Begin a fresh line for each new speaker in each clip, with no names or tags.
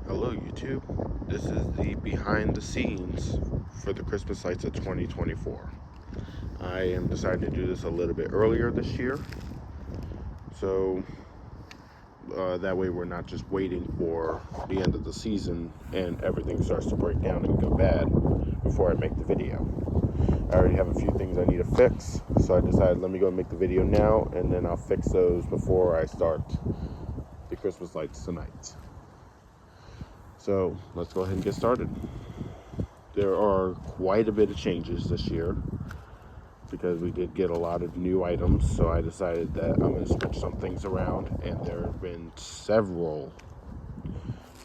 Hello YouTube, this is the behind the scenes for the Christmas lights of 2024. I am deciding to do this a little bit earlier this year, so that way we're not just waiting for the end of the season and everything starts to break down and go bad before I make the video. I already have a few things I need to fix, so I decided let me go and make the video now and then I'll fix those before I start the Christmas lights tonight. So let's go ahead and get started. There are quite a bit of changes this year because we did get a lot of new items, so I decided that I'm going to switch some things around, and there have been several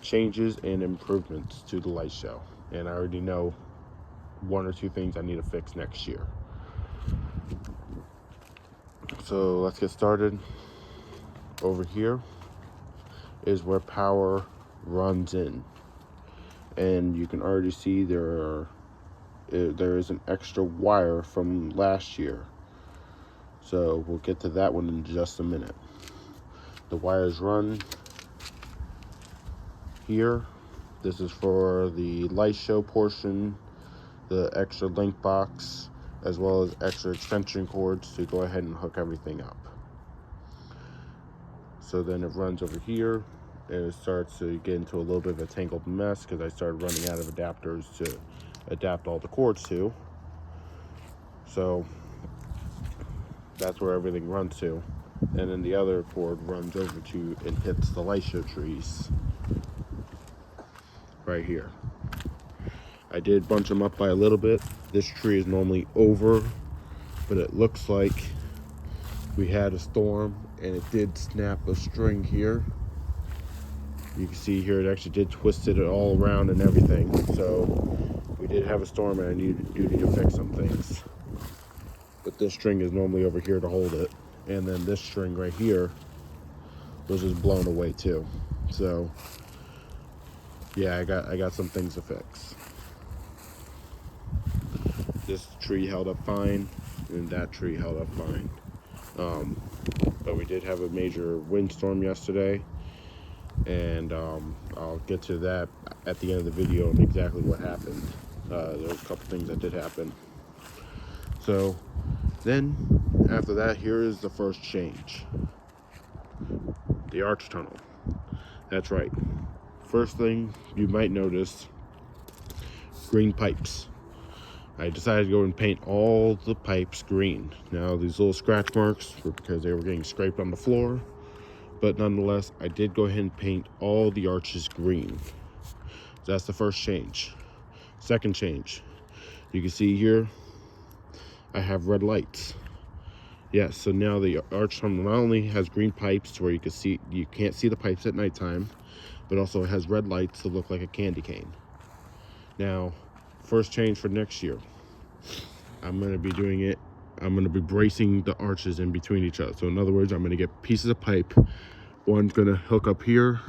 changes and improvements to the light show, and I already know one or two things I need to fix next year. So let's get started. Over here is where power runs in, and you can already see there is an extra wire from last year, so we'll get to that one in just a minute. The wires run here. This is for the light show portion, the extra link box, as well as extra extension cords to go ahead and hook everything up. So then it runs over here and it starts to get into a little bit of a tangled mess because I started running out of adapters to adapt all the cords to. So that's where everything runs to. And then the other cord runs over to and hits the light show trees right here. I did bunch them up by a little bit. This tree is normally over, but it looks like we had a storm and it did snap a string here. You can see here it actually did twist it all around and everything. So we did have a storm and I need to fix some things. But this string is normally over here to hold it, and then this string right here was just blown away too. So yeah, I got some things to fix. This tree held up fine, and that tree held up fine. But we did have a major windstorm yesterday, and I'll get to that at the end of the video and exactly what happened. There was a couple things that did happen. So then after that, here is the first change. The arch tunnel. That's right. First thing you might notice, green pipes. I decided to go and paint all the pipes green. Now these little scratch marks were because they were getting scraped on the floor, but nonetheless I did go ahead and paint all the arches green. So that's the first change. Second change, you can see here I have red lights. Yes, so now the arch tunnel not only has green pipes to where you can't see the pipes at nighttime, but also it has red lights to look like a candy cane. Now, first change for next year, I'm going to be bracing the arches in between each other. So in other words, I'm going to get pieces of pipe. One's going to hook up here,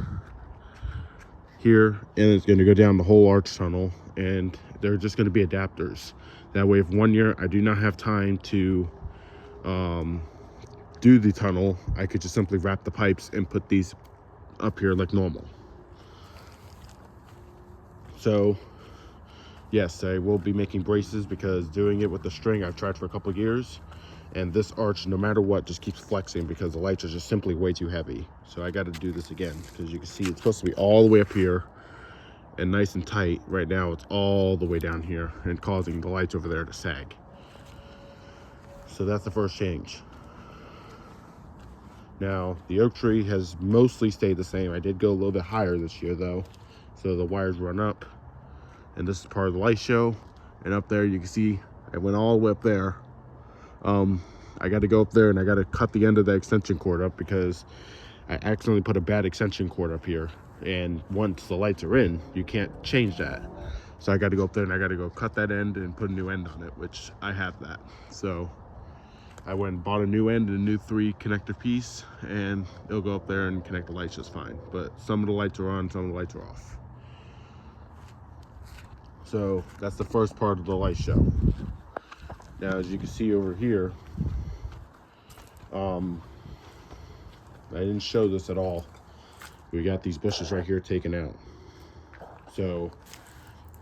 and it's going to go down the whole arch tunnel, and they're just going to be adapters. That way, if one year I do not have time to do the tunnel, I could just simply wrap the pipes and put these up here like normal. So yes, I will be making braces because doing it with the string I've tried for a couple of years, and this arch, no matter what, just keeps flexing because the lights are just simply way too heavy. So I got to do this again because you can see it's supposed to be all the way up here and nice and tight. Right now it's all the way down here and causing the lights over there to sag. So that's the first change. Now the oak tree has mostly stayed the same. I did go a little bit higher this year though, so the wires run up, and this is part of the light show. And up there you can see I went all the way up there. I got to go up there and I got to cut the end of the extension cord up because I accidentally put a bad extension cord up here, and once the lights are in you can't change that. So I got to go up there and I got to go cut that end and put a new end on it, which I have that. So I went and bought a new end and a new 3 connector piece, and it'll go up there and connect the lights just fine. But some of the lights are on, some of the lights are off. So that's the first part of the light show. Now as you can see over here, I didn't show this at all. We got these bushes right here taken out. So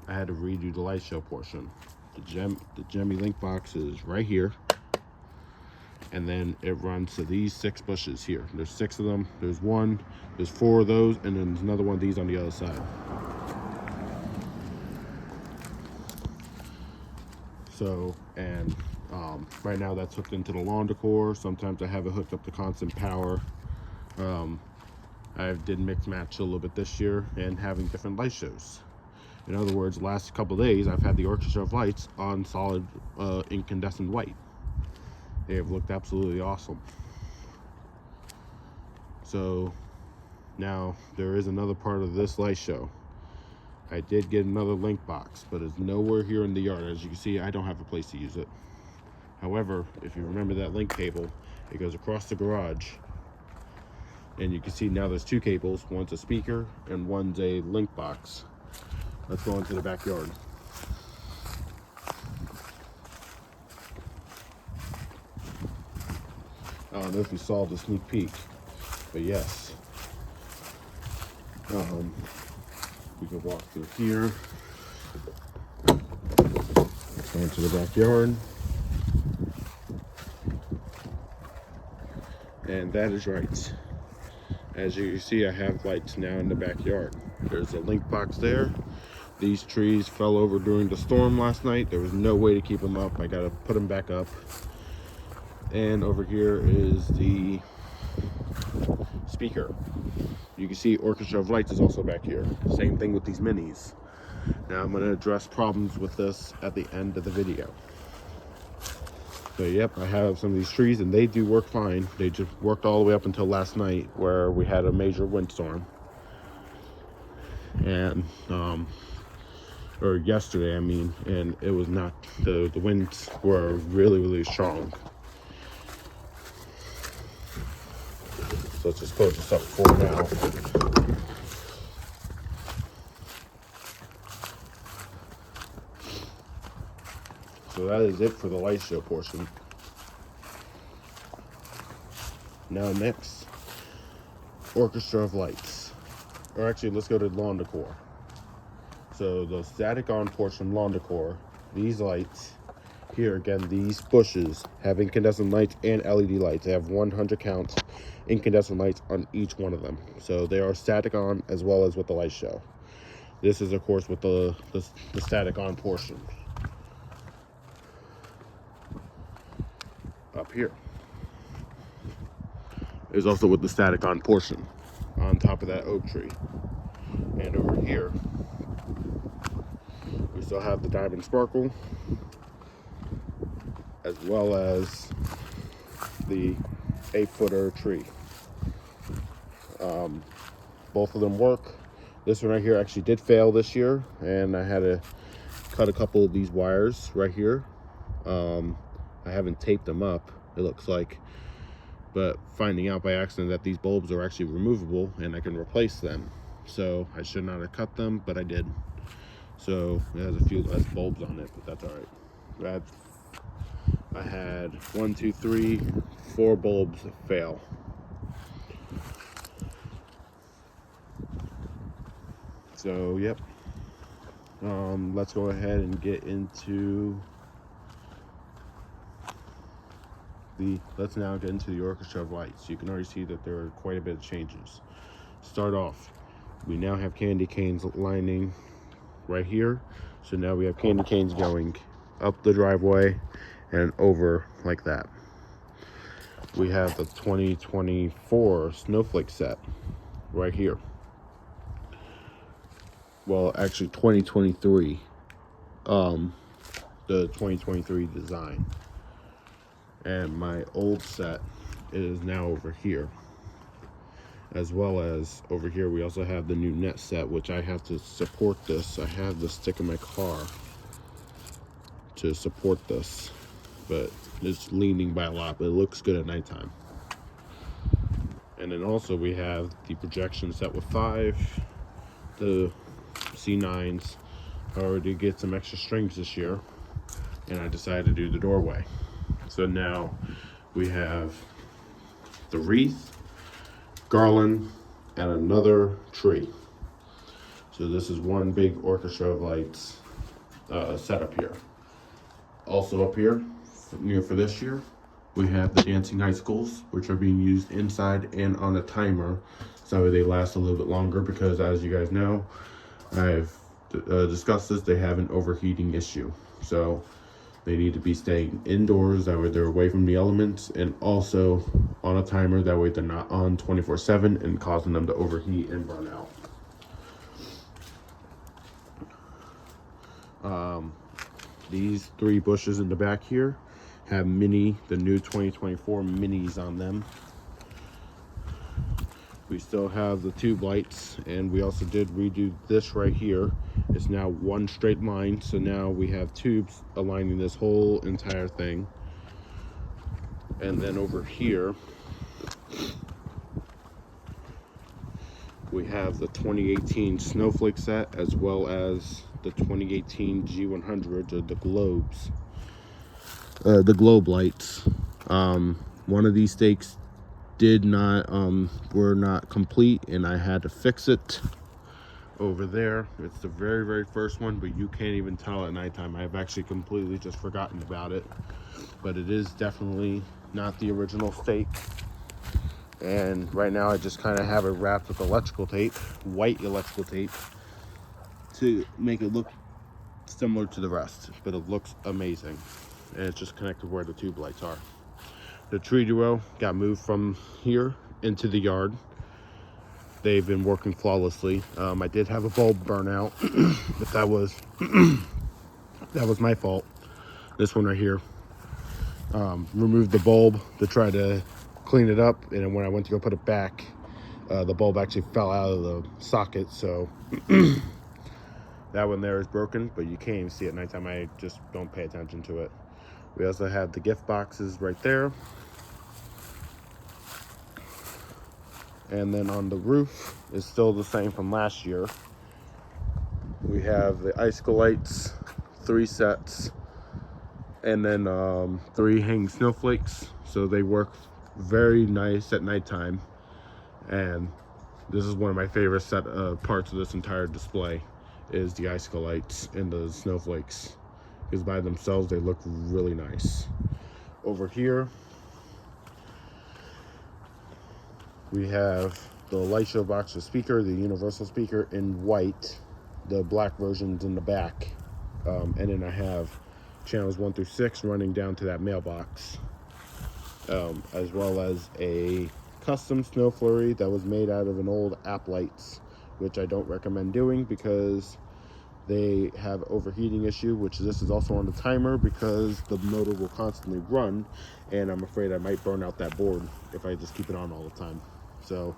I had to redo the light show portion. The Gemmy link box is right here, and then it runs to these 6 bushes here. There's 6 of them. There's 4 of those, and then there's another one of these on the other side. So, and right now that's hooked into the lawn decor. Sometimes I have it hooked up to constant power. I did mix match a little bit this year and having different light shows. In other words, the last couple of days I've had the Orchestra of Lights on solid incandescent white. They have looked absolutely awesome. So now there is another part of this light show. I did get another link box, but it's nowhere here in the yard. As you can see, I don't have a place to use it. However, if you remember that link cable, it goes across the garage. And you can see now there's 2 cables. One's a speaker and one's a link box. Let's go into the backyard. I don't know if you saw the sneak peek, but yes. We can walk through here. Let's go into the backyard. And that is right. As you see, I have lights now in the backyard. There's a link box there. These trees fell over during the storm last night. There was no way to keep them up. I gotta put them back up. And over here is the speaker. You can see Orchestra of Lights is also back here. Same thing with these minis. Now I'm gonna address problems with this at the end of the video. So yep, I have some of these trees and they do work fine. They just worked all the way up until last night where we had a major windstorm. And or yesterday, I mean, and it was not, the winds were really strong. So let's just close this up for now. So that is it for the light show portion. Now next, Orchestra of Lights. Or actually, let's go to lawn decor. So the static on portion lawn decor, these lights here, again, these bushes have incandescent lights and LED lights. They have 100 count incandescent lights on each one of them. So they are static on as well as with the light show. This is of course with the static on portion. Up here is also with the static on portion on top of that oak tree. And over here we still have the diamond sparkle as well as the 8-footer tree. Both of them work. This one right here actually did fail this year, and I had to cut a couple of these wires right here. I haven't taped them up, it looks like, but finding out by accident that these bulbs are actually removable and I can replace them. So I should not have cut them, but I did. So it has a few less bulbs on it, but that's all right. I had 1, 2, 3, 4 bulbs fail. So yep, let's go ahead and get into let's now get into the Orchestra of Lights. You can already see that there are quite a bit of changes. Start off, we now have candy canes lining right here. So now we have candy canes going up the driveway and over like that. We have the 2024 snowflake set right here. Well, actually 2023, the 2023 design. And my old set is now over here. As well as over here we also have the new net set, which I have to support this. I have the stick in my car to support this, but it's leaning by a lot, but it looks good at nighttime. And then also we have the projection set with 5, the C9s. I already get some extra strings this year, and I decided to do the doorway. So now we have the wreath, garland, and another tree. So So this is one big orchestra of lights set up here. Also up here, new for this year, we have the dancing icicles, which are being used inside and on a timer, so they last a little bit longer because, as you guys know, I've discussed this, they have an overheating issue. So they need to be staying indoors, that way they're away from the elements, and also on a timer, that way they're not on 24/7 and causing them to overheat and burn out. These three bushes in the back here have the new 2024 minis on them. We still have the tube lights, and we also did redo this right here. It's now one straight line, so now we have tubes aligning this whole entire thing. And then over here, we have the 2018 snowflake set, as well as the 2018 G100s, or the globes. The globe lights. One of these stakes were not complete, and I had to fix it. Over there, it's the very first one, but you can't even tell at nighttime. I've actually completely just forgotten about it, but it is definitely not the original stake. And right now I just kind of have it wrapped with electrical tape, white electrical tape, to make it look similar to the rest, but it looks amazing. And it's just connected where the tube lights are. The tree duo got moved from here into the yard. They've been working flawlessly. I did have a bulb burn out, but that was my fault. This one right here, removed the bulb to try to clean it up, and then when I went to go put it back, the bulb actually fell out of the socket, so that one there is broken, but you can't even see it at nighttime. I just don't pay attention to it. We also have the gift boxes right there. And then on the roof is still the same from last year. We have the icicle lights, 3 sets, and then 3 hanging snowflakes. So they work very nice at nighttime. And this is one of my favorite parts of this entire display, is the icicle lights and the snowflakes. Because by themselves, they look really nice. Over here, we have the lightshow box with speaker, the universal speaker in white, the black version's in the back, and then I have channels 1 through 6 running down to that mailbox, as well as a custom snow flurry that was made out of an old app lights, which I don't recommend doing because they have overheating issue, which this is also on the timer because the motor will constantly run, and I'm afraid I might burn out that board if I just keep it on all the time. So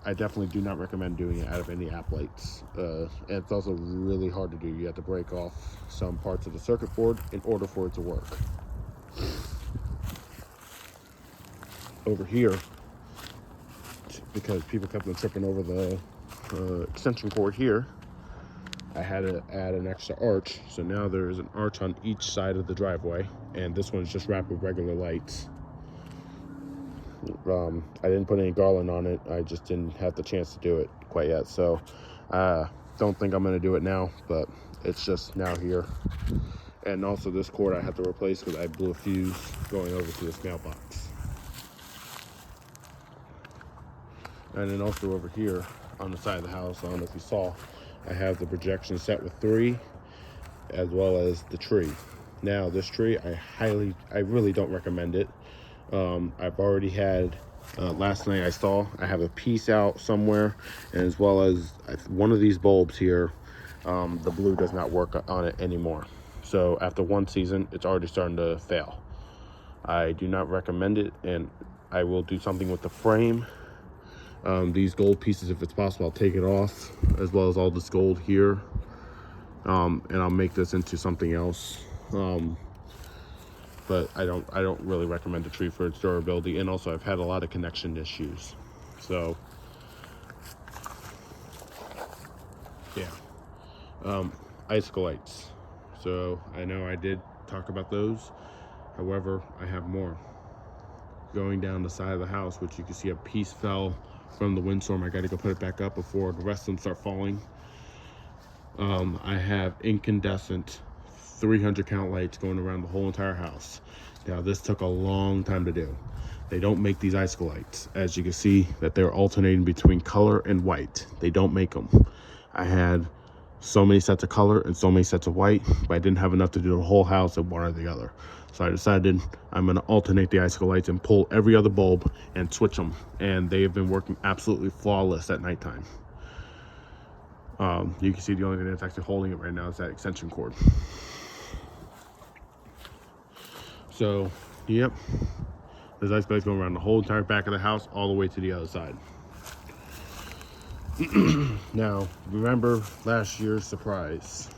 I definitely do not recommend doing it out of any app lights. And it's also really hard to do. You have to break off some parts of the circuit board in order for it to work. Over here, because people kept on tripping over the extension cord here, I had to add an extra arch. So now there's an arch on each side of the driveway, and this one's just wrapped with regular lights. I didn't put any garland on it. I just didn't have the chance to do it quite yet. So don't think I'm going to do it now, but it's just now here. And also this cord I had to replace because I blew a fuse going over to this mailbox. And then also over here on the side of the house, I don't know if you saw, I have the projection set with 3, as well as the tree. Now this tree, I really don't recommend it. I've already had, last night I have a piece out somewhere, and as well as one of these bulbs here, the blue does not work on it anymore. So after one season, it's already starting to fail. I do not recommend it, and I will do something with the frame. These gold pieces, if it's possible, I'll take it off, as well as all this gold here, and I'll make this into something else. But I don't really recommend the tree for its durability, and also I've had a lot of connection issues. So yeah, icicle lights. So I know I did talk about those. However, I have more. Going down the side of the house, which you can see a piece fell from the windstorm. I got to go put it back up before the rest of them start falling. I have incandescent 300 count lights going around the whole entire house. Now this took a long time to do. They don't make these icicle lights. As you can see that they're alternating between color and white. They don't make them. I had so many sets of color and so many sets of white, but I didn't have enough to do the whole house in one or the other. So I decided I'm going to alternate the icicle lights and pull every other bulb and switch them. And they have been working absolutely flawless at nighttime. You can see the only thing that's actually holding it right now is that extension cord. So, yep, there's icicle lights going around the whole entire back of the house all the way to the other side. Now, remember last year's surprise?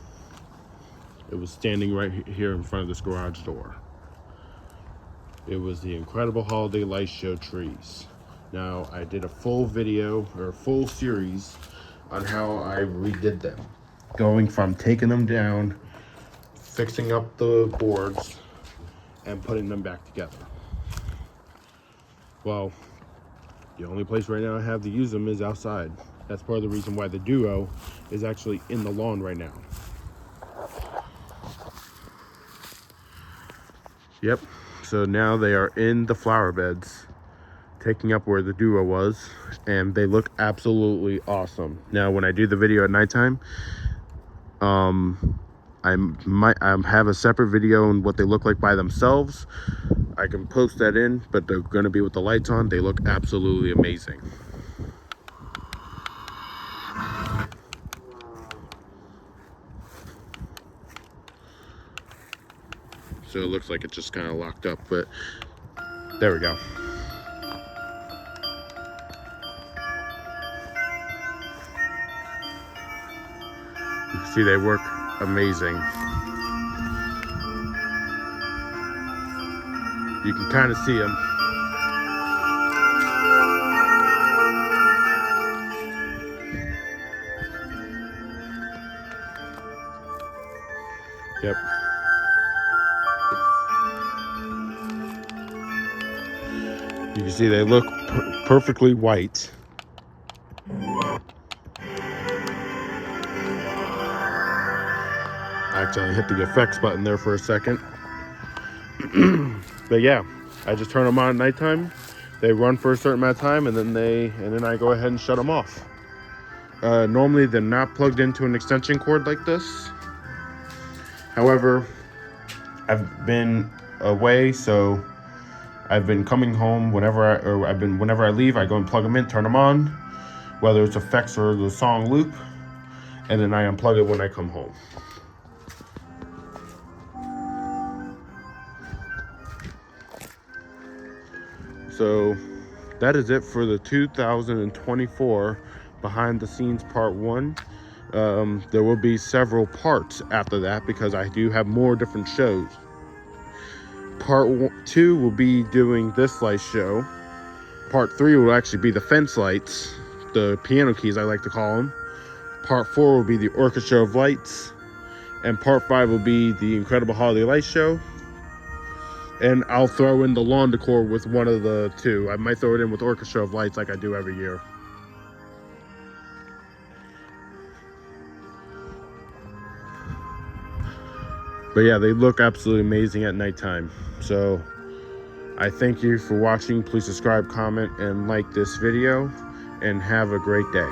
It was standing right here in front of this garage door. It was the Incredible Holiday Light Show trees. Now, I did a full video, or a full series, on how I redid them. Going from taking them down, fixing up the boards, and putting them back together. Well, the only place right now I have to use them is outside. That's part of the reason why the Duo is actually in the lawn right now. Yep, so now they are in the flower beds, taking up where the Duo was, and they look absolutely awesome. Now, when I do the video at nighttime, I might have a separate video on what they look like by themselves. I can post that in, but they're going to be with the lights on. They look absolutely amazing. So it looks like it's just kind of locked up, but there we go. You can see they work amazing. You can kind of see them. Yep. You can see they look perfectly white. Actually, I hit the effects button there for a second. But yeah, I just turn them on at nighttime. They run for a certain amount of time, and then I go ahead and shut them off. Normally, they're not plugged into an extension cord like this. However, I've been away, so I've been coming home whenever I leave, I go and plug them in, turn them on, whether it's effects or the song loop, and then I unplug it when I come home. So that is it for the 2024 behind the scenes part 1. There will be several parts after that because I do have more different shows. Part 2 will be doing this light show. Part 3 will actually be the fence lights, the piano keys I like to call them. Part 4 will be the orchestra of lights. And part 5 will be the Incredible Holiday Light Show. And I'll throw in the lawn decor with one of the two. I might throw it in with orchestra of lights like I do every year. But yeah, they look absolutely amazing at nighttime. So I thank you for watching. Please subscribe, comment, and like this video. And have a great day.